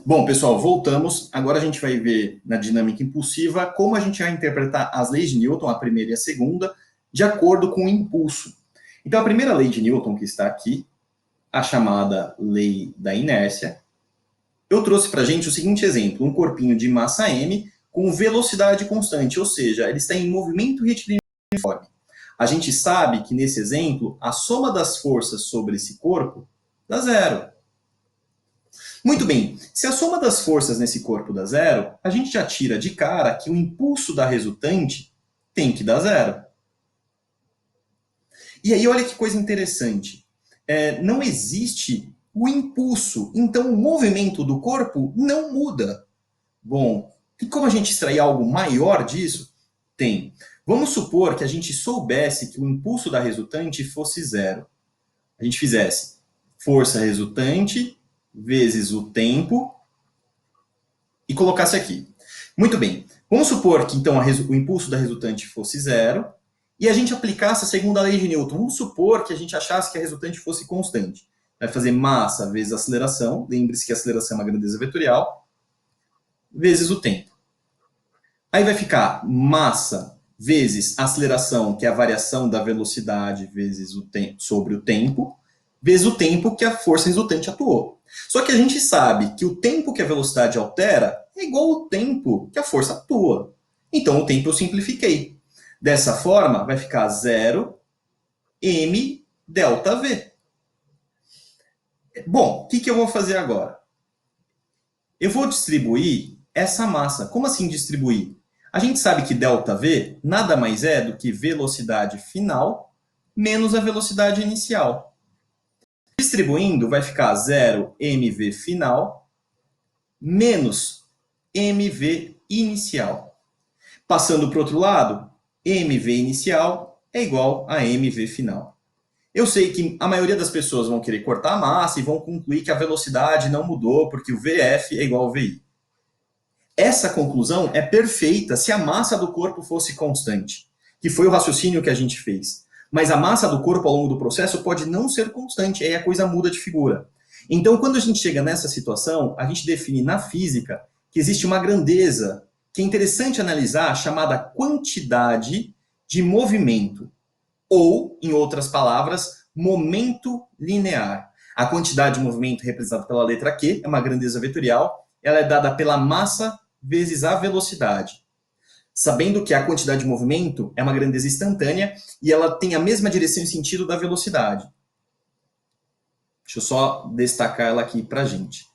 Bom, pessoal, voltamos. Agora a gente vai ver na dinâmica impulsiva como a gente vai interpretar as leis de Newton, a primeira e a segunda, de acordo com o impulso. Então, a primeira lei de Newton, que está aqui, a chamada lei da inércia, eu trouxe para a gente o seguinte exemplo: um corpinho de massa m com velocidade constante, ou seja, ele está em movimento retilíneo uniforme. A gente sabe que, nesse exemplo, a soma das forças sobre esse corpo dá zero. Muito bem, se a soma das forças nesse corpo dá zero, a gente já tira de cara que o impulso da resultante tem que dar zero. E aí, olha que coisa interessante. Não existe o impulso, então o movimento do corpo não muda. Bom, tem como a gente extrair algo maior disso? Tem. Vamos supor que a gente soubesse que o impulso da resultante fosse zero. A gente fizesse força resultante vezes o tempo e colocasse aqui. Muito bem. Vamos supor que, então, o impulso da resultante fosse zero e a gente aplicasse a segunda lei de Newton. Vamos supor que a gente achasse que a resultante fosse constante. Vai fazer massa vezes aceleração, lembre-se que a aceleração é uma grandeza vetorial, vezes o tempo. Aí vai ficar massa vezes aceleração, que é a variação da velocidade vezes o tempo sobre o tempo, vezes o tempo que a força resultante atuou. Só que a gente sabe que o tempo que a velocidade altera é igual ao tempo que a força atua. Então, o tempo eu simplifiquei. Dessa forma, vai ficar 0 m delta v. Bom, o que eu vou fazer agora? Eu vou distribuir essa massa. Como assim distribuir? A gente sabe que ΔV nada mais é do que velocidade final menos a velocidade inicial. Distribuindo, vai ficar 0 mv final menos mv inicial. Passando para o outro lado, mv inicial é igual a mv final. Eu sei que a maioria das pessoas vão querer cortar a massa e vão concluir que a velocidade não mudou porque o Vf é igual ao Vi. Essa conclusão é perfeita se a massa do corpo fosse constante, que foi o raciocínio que a gente fez. Mas a massa do corpo ao longo do processo pode não ser constante, aí a coisa muda de figura. Então, quando a gente chega nessa situação, a gente define na física que existe uma grandeza que é interessante analisar, chamada quantidade de movimento, ou, em outras palavras, momento linear. A quantidade de movimento representada pela letra Q é uma grandeza vetorial, ela é dada pela massa vezes a velocidade. Sabendo que a quantidade de movimento é uma grandeza instantânea e ela tem a mesma direção e sentido da velocidade. Deixa eu só destacar ela aqui para a gente.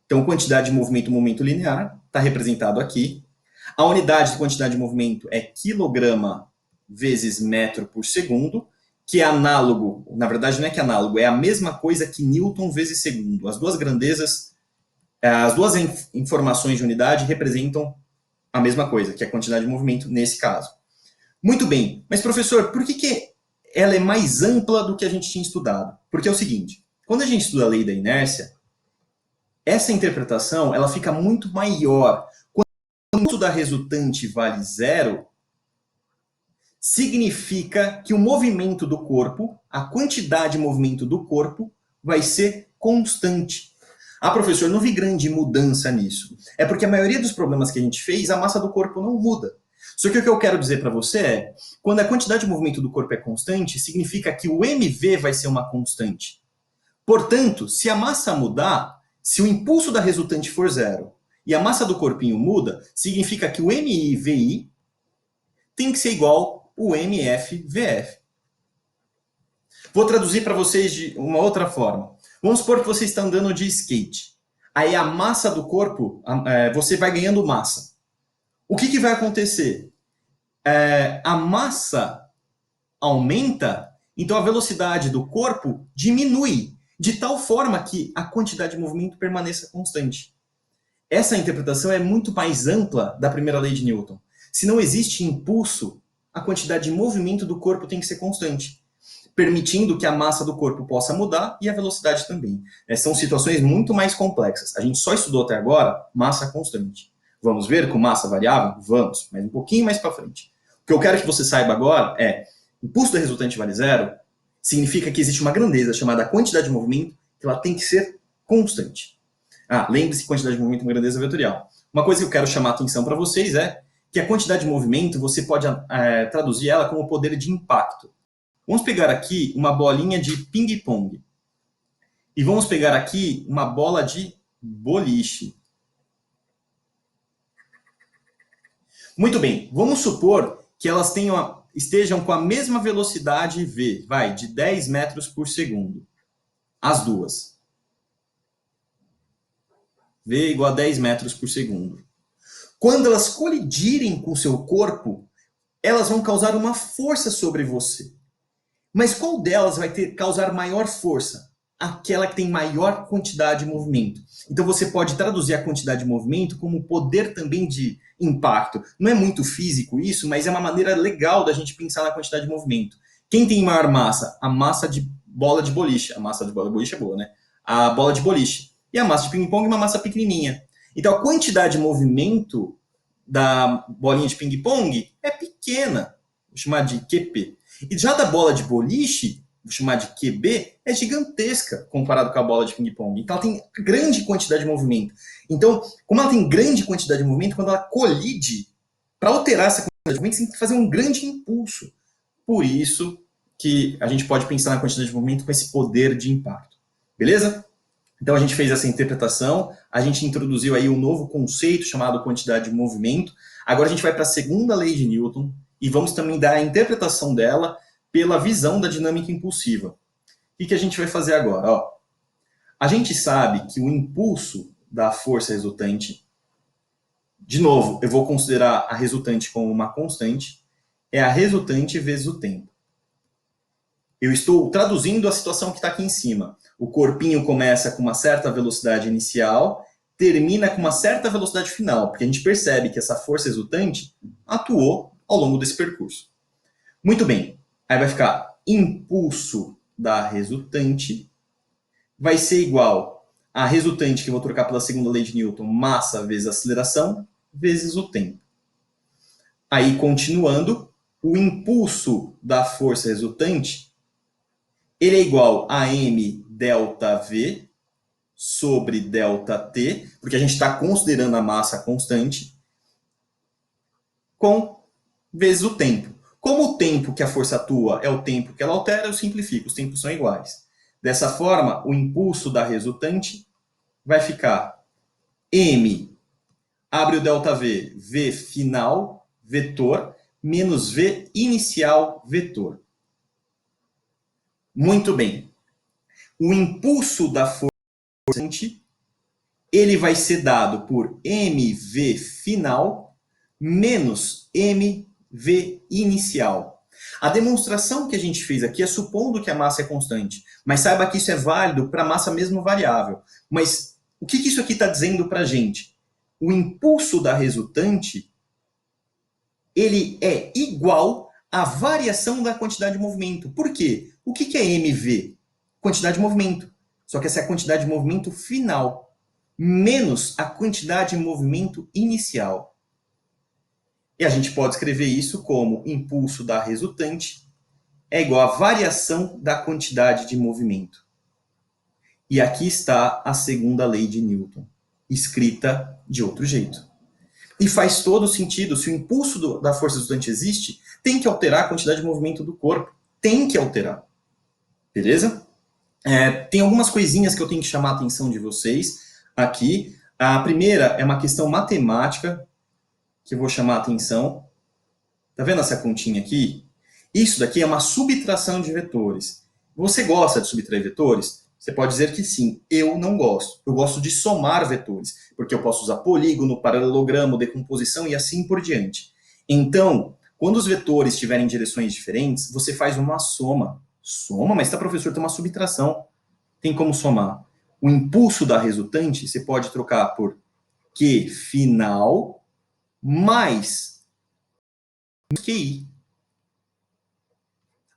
Então, quantidade de movimento, momento linear, está representado aqui. A unidade de quantidade de movimento é quilograma vezes metro por segundo, que é análogo, na verdade não é que é análogo, é a mesma coisa que Newton vezes segundo. As duas grandezas, as duas informações de unidade representam a mesma coisa, que é a quantidade de movimento nesse caso. Muito bem, mas professor, por que ela é mais ampla do que a gente tinha estudado? Porque é o seguinte, quando a gente estuda a lei da inércia, essa interpretação ela fica muito maior. Quando o impulso da resultante vale zero, significa que o movimento do corpo, a quantidade de movimento do corpo, vai ser constante. Ah, professor, não vi grande mudança nisso. É porque a maioria dos problemas que a gente fez, a massa do corpo não muda. Só que o que eu quero dizer para você é, quando a quantidade de movimento do corpo é constante, significa que o mv vai ser uma constante. Portanto, se a massa mudar, se o impulso da resultante for zero e a massa do corpinho muda, significa que o MI/VI tem que ser igual ao MF/VF. Vou traduzir para vocês de uma outra forma. Vamos supor que você está andando de skate. Aí a massa do corpo, você vai ganhando massa. O que vai acontecer? A massa aumenta, então a velocidade do corpo diminui, de tal forma que a quantidade de movimento permaneça constante. Essa interpretação é muito mais ampla da primeira lei de Newton. Se não existe impulso, a quantidade de movimento do corpo tem que ser constante, permitindo que a massa do corpo possa mudar e a velocidade também. São situações muito mais complexas. A gente só estudou até agora massa constante. Vamos ver com massa variável? Vamos, mas um pouquinho mais para frente. O que eu quero que você saiba agora é, impulso da resultante vale zero, significa que existe uma grandeza chamada quantidade de movimento, que ela tem que ser constante. Lembre-se, quantidade de movimento com grandeza vetorial. Uma coisa que eu quero chamar a atenção para vocês é que a quantidade de movimento, você pode traduzir ela como poder de impacto. Vamos pegar aqui uma bolinha de ping-pong. E vamos pegar aqui uma bola de boliche. Muito bem, vamos supor que elas estejam com a mesma velocidade v, de 10 metros por segundo. As duas. V igual a 10 metros por segundo. Quando elas colidirem com o seu corpo, elas vão causar uma força sobre você. Mas qual delas vai causar maior força? Aquela que tem maior quantidade de movimento. Então você pode traduzir a quantidade de movimento como poder também de impacto. Não é muito físico isso, mas é uma maneira legal da gente pensar na quantidade de movimento. Quem tem maior massa? A massa de bola de boliche. A massa de bola de boliche é boa, né? A bola de boliche. E a massa de ping-pong é uma massa pequenininha. Então a quantidade de movimento da bolinha de ping-pong é pequena. Vou chamar de QP. E já da bola de boliche, vou chamar de QB, é gigantesca comparado com a bola de ping-pong. Então ela tem grande quantidade de movimento. Então, como ela tem grande quantidade de movimento, quando ela colide, para alterar essa quantidade de movimento, você tem que fazer um grande impulso. Por isso que a gente pode pensar na quantidade de movimento com esse poder de impacto. Beleza? Então a gente fez essa interpretação, a gente introduziu aí um novo conceito chamado quantidade de movimento. Agora a gente vai para a segunda lei de Newton e vamos também dar a interpretação dela pela visão da dinâmica impulsiva. O que a gente vai fazer agora? A gente sabe que o impulso da força resultante, de novo, eu vou considerar a resultante como uma constante, é a resultante vezes o tempo. Eu estou traduzindo a situação que está aqui em cima. O corpinho começa com uma certa velocidade inicial, termina com uma certa velocidade final, porque a gente percebe que essa força resultante atuou ao longo desse percurso. Muito bem. Aí vai ficar impulso da resultante vai ser igual a resultante, que eu vou trocar pela segunda lei de Newton, massa vezes aceleração, vezes o tempo. Aí, continuando, o impulso da força resultante, ele é igual a m delta v sobre delta t, porque a gente está considerando a massa constante, com vezes o tempo. Como o tempo que a força atua é o tempo que ela altera, eu simplifico, os tempos são iguais. Dessa forma, o impulso da resultante vai ficar m, abre o ΔV, v final, vetor, menos v inicial, vetor. Muito bem. O impulso da força resultante, ele vai ser dado por mv final menos mv inicial. A demonstração que a gente fez aqui é supondo que a massa é constante, mas saiba que isso é válido para a massa mesmo variável. Mas o que isso aqui está dizendo para a gente? O impulso da resultante, ele é igual à variação da quantidade de movimento. Por quê? O que é mv? Quantidade de movimento. Só que essa é a quantidade de movimento final, menos a quantidade de movimento inicial. E a gente pode escrever isso como impulso da resultante é igual à variação da quantidade de movimento. E aqui está a segunda lei de Newton, escrita de outro jeito. E faz todo sentido, se o impulso da força resultante existe, tem que alterar a quantidade de movimento do corpo. Tem que alterar. Beleza? Tem algumas coisinhas que eu tenho que chamar a atenção de vocês aqui. A primeira é uma questão matemática que eu vou chamar a atenção. Tá vendo essa continha aqui? Isso daqui é uma subtração de vetores. Você gosta de subtrair vetores? Você pode dizer que sim. Eu não gosto. Eu gosto de somar vetores, porque eu posso usar polígono, paralelogramo, decomposição e assim por diante. Então, quando os vetores tiverem direções diferentes, você faz uma soma. Soma? Mas tá, professor, tem uma subtração. Tem como somar. O impulso da resultante, você pode trocar por Q final mais QI.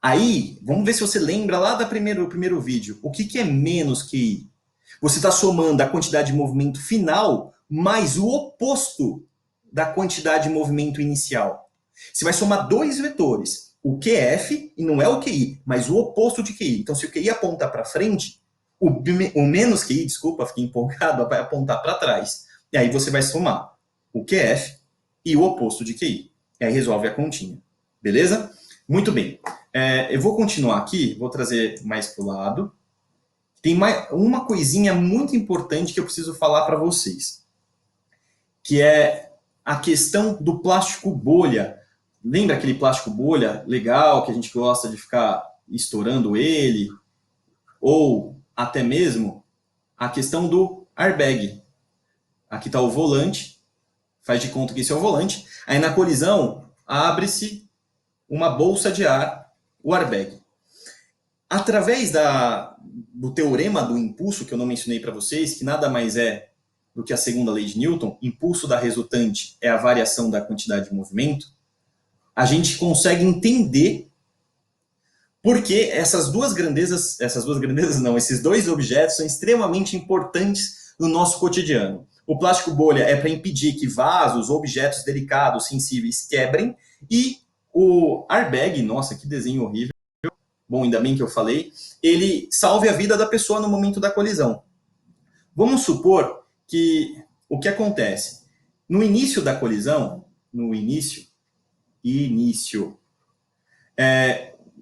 Aí, vamos ver se você lembra lá do primeiro vídeo. O que é menos QI? Você está somando a quantidade de movimento final mais o oposto da quantidade de movimento inicial. Você vai somar dois vetores, o QF, e não é o QI, mas o oposto de QI. Então, se o QI aponta para frente, O menos QI, desculpa, fiquei empolgado, vai apontar para trás. E aí você vai somar o QF e o oposto de QI. E aí resolve a continha. Beleza? Muito bem. Eu vou continuar aqui, vou trazer mais para o lado. Tem mais uma coisinha muito importante que eu preciso falar para vocês, que é a questão do plástico bolha. Lembra aquele plástico bolha legal que a gente gosta de ficar estourando ele? Ou até mesmo a questão do airbag. Aqui está o volante, faz de conta que esse é o volante. Aí na colisão, abre-se uma bolsa de ar, o airbag. Através do teorema do impulso, que eu não mencionei para vocês, que nada mais é do que a segunda lei de Newton, impulso da resultante é a variação da quantidade de movimento, a gente consegue entender por que esses dois objetos são extremamente importantes no nosso cotidiano. O plástico bolha é para impedir que vasos, objetos delicados, sensíveis quebrem, e o airbag, nossa, que desenho horrível, bom, ainda bem que eu falei, ele salve a vida da pessoa no momento da colisão. Vamos supor que o que acontece? No início da colisão,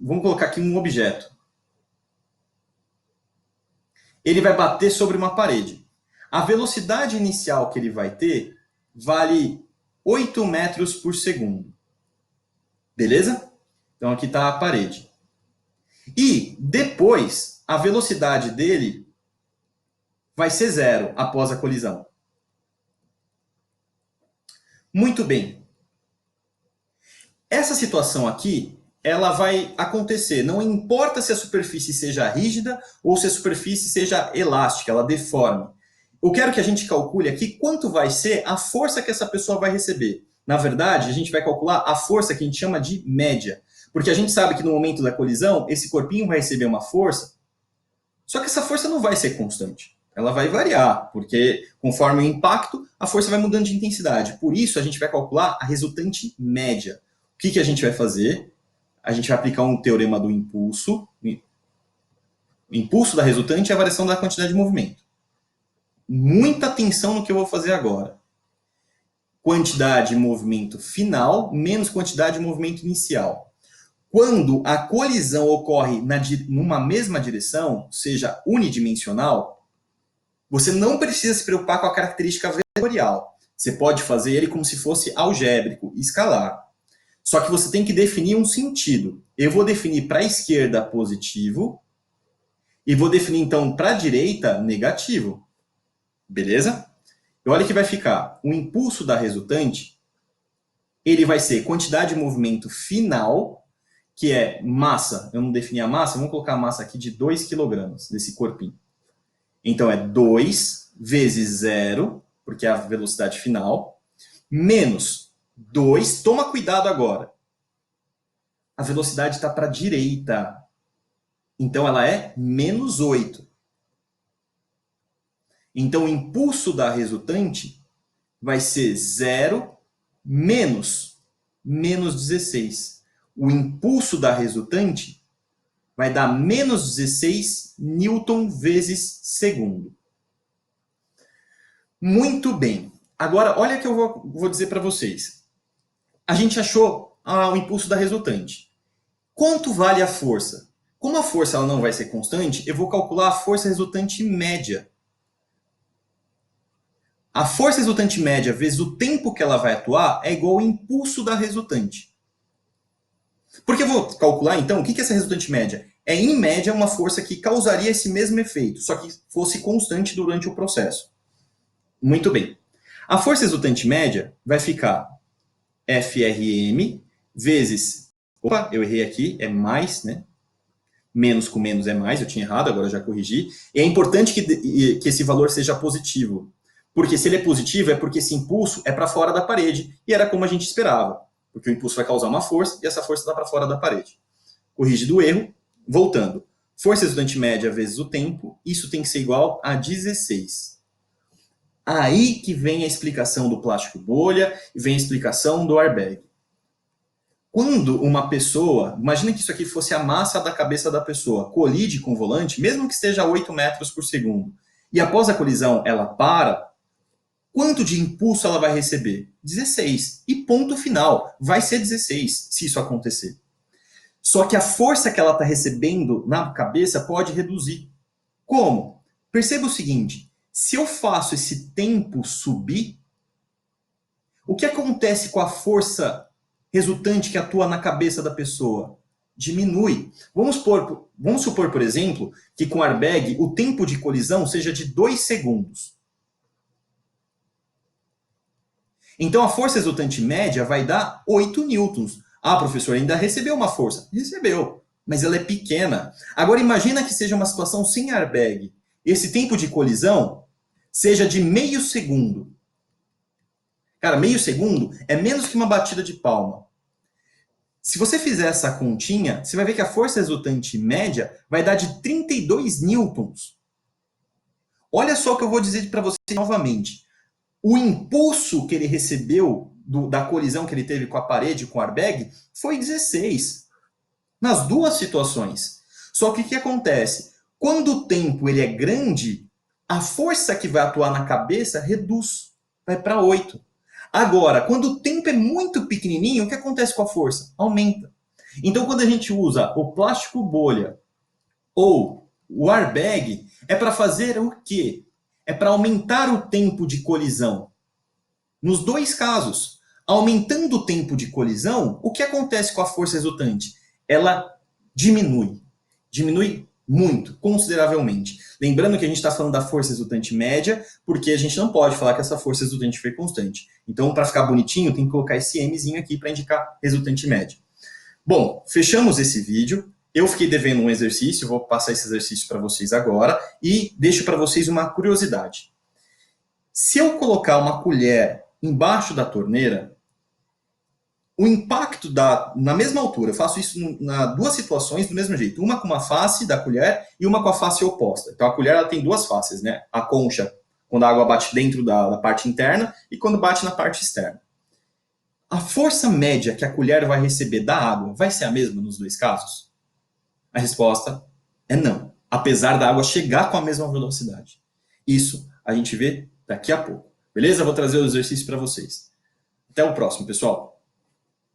vamos colocar aqui um objeto. Ele vai bater sobre uma parede. A velocidade inicial que ele vai ter vale 8 metros por segundo. Beleza? Então aqui está a parede. E depois, a velocidade dele vai ser zero após a colisão. Muito bem. Essa situação aqui, ela vai acontecer. Não importa se a superfície seja rígida ou se a superfície seja elástica, ela deforme. Eu quero que a gente calcule aqui quanto vai ser a força que essa pessoa vai receber. Na verdade, a gente vai calcular a força que a gente chama de média. Porque a gente sabe que no momento da colisão, esse corpinho vai receber uma força, só que essa força não vai ser constante. Ela vai variar, porque conforme o impacto, a força vai mudando de intensidade. Por isso, a gente vai calcular a resultante média. O que a gente vai fazer? A gente vai aplicar um teorema do impulso. O impulso da resultante é a variação da quantidade de movimento. Muita atenção no que eu vou fazer agora. Quantidade de movimento final menos quantidade de movimento inicial. Quando a colisão ocorre numa mesma direção, seja unidimensional, você não precisa se preocupar com a característica vetorial. Você pode fazer ele como se fosse algébrico, escalar. Só que você tem que definir um sentido. Eu vou definir para a esquerda positivo e vou definir então para a direita negativo. Beleza? E olha que vai ficar. O impulso da resultante, ele vai ser quantidade de movimento final, que é massa. Eu não defini a massa, vamos colocar a massa aqui de 2 kg desse corpinho. Então é 2 vezes 0, porque é a velocidade final, menos 2, toma cuidado agora. A velocidade está para a direita. Então ela é menos 8. Então o impulso da resultante vai ser 0 menos 16. O impulso da resultante vai dar menos 16 newton vezes segundo. Muito bem. Agora, olha o que eu vou dizer para vocês. A gente achou o impulso da resultante. Quanto vale a força? Como a força ela não vai ser constante, eu vou calcular a força resultante média. A força resultante média vezes o tempo que ela vai atuar é igual ao impulso da resultante. Porque eu vou calcular, então, o que é essa resultante média? É, em média, uma força que causaria esse mesmo efeito, só que fosse constante durante o processo. Muito bem. A força resultante média vai ficar FRM vezes... Opa, eu errei aqui, é mais, né? Menos com menos é mais, eu tinha errado, agora já corrigi. E é importante que esse valor seja positivo. Porque se ele é positivo, é porque esse impulso é para fora da parede. E era como a gente esperava. Porque o impulso vai causar uma força e essa força está para fora da parede. Corrigido o erro, voltando. Força resultante média vezes o tempo, isso tem que ser igual a 16. Aí que vem a explicação do plástico bolha e vem a explicação do airbag. Quando uma pessoa, imagina que isso aqui fosse a massa da cabeça da pessoa, colide com o volante, mesmo que esteja a 8 metros por segundo, e após a colisão ela para, quanto de impulso ela vai receber? 16. E ponto final, vai ser 16 se isso acontecer. Só que a força que ela está recebendo na cabeça pode reduzir. Como? Perceba o seguinte, se eu faço esse tempo subir, o que acontece com a força resultante que atua na cabeça da pessoa? Diminui. Vamos supor, por exemplo, que com airbag o tempo de colisão seja de 2 segundos. Então a força resultante média vai dar 8 newtons. Ah, professor, ainda recebeu uma força. Recebeu, mas ela é pequena. Agora imagina que seja uma situação sem airbag. Esse tempo de colisão seja de meio segundo. Cara, meio segundo é menos que uma batida de palma. Se você fizer essa continha, você vai ver que a força resultante média vai dar de 32 newtons. Olha só o que eu vou dizer para você novamente. O impulso que ele recebeu da colisão que ele teve com a parede, com o airbag, foi 16. Nas duas situações. Só que o que acontece? Quando o tempo ele é grande, a força que vai atuar na cabeça reduz, vai para 8. Agora, quando o tempo é muito pequenininho, o que acontece com a força? Aumenta. Então, quando a gente usa o plástico bolha ou o airbag, é para fazer o quê? É para aumentar o tempo de colisão. Nos dois casos, aumentando o tempo de colisão, o que acontece com a força resultante? Ela diminui. Diminui muito, consideravelmente. Lembrando que a gente está falando da força resultante média, porque a gente não pode falar que essa força resultante foi constante. Então, para ficar bonitinho, tem que colocar esse Mzinho aqui para indicar resultante média. Bom, fechamos esse vídeo. Eu fiquei devendo um exercício, vou passar esse exercício para vocês agora e deixo para vocês uma curiosidade. Se eu colocar uma colher embaixo da torneira, o impacto na mesma altura, eu faço isso nas duas situações do mesmo jeito, uma com uma face da colher e uma com a face oposta. Então a colher ela tem duas faces, né? A concha, quando a água bate dentro da parte interna e quando bate na parte externa. A força média que a colher vai receber da água vai ser a mesma nos dois casos? A resposta é não, apesar da água chegar com a mesma velocidade. Isso a gente vê daqui a pouco. Beleza? Vou trazer o exercício para vocês. Até o próximo, pessoal.